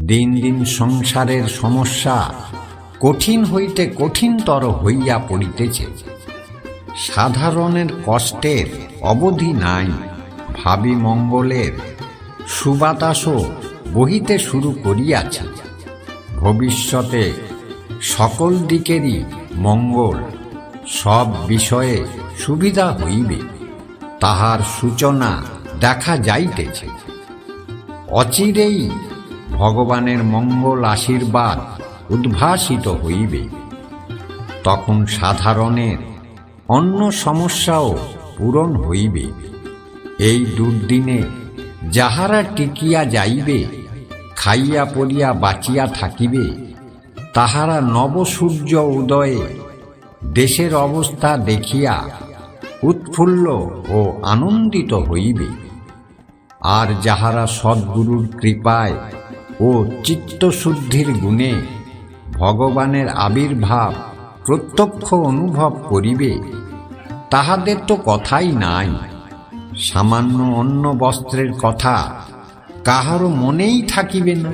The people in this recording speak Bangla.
দিন দিন সংসারের সমস্যা কঠিন হইতে কঠিনতর হইয়া পড়িতেছে। সাধারণের কষ্টের অবধি নাই। ভাবি মঙ্গলের সুবাতাসও বহিতে শুরু করিয়াছে। ভবিষ্যতে সকল দিকেরই মঙ্গল, সব বিষয়ে সুবিধা হইবে, তাহার সূচনা দেখা যাইতেছে। অচিরেই ভগবানের মঙ্গল আশীর্বাদ উদ্ভাসিত হইবে। তখন সাধারণের অন্য সমস্যাও পূরণ হইবে। এই দুর্দিনে যাহারা টিকিয়া যাইবে, খাইয়া পড়িয়া বাঁচিয়া থাকিবে, তাহারা নবসূর্য উদয়ে দেশের অবস্থা দেখিয়া উৎফুল্ল ও আনন্দিত হইবে। আর যাহারা সদ্গুরুর কৃপায় ও চিত্তশুদ্ধির গুণে ভগবানের আবির্ভাব প্রত্যক্ষ অনুভব করিবে, তাহাদের তো কথাই নাই। সামান্য অন্ন বস্ত্রের কথা কাহারও মনেই থাকিবে না।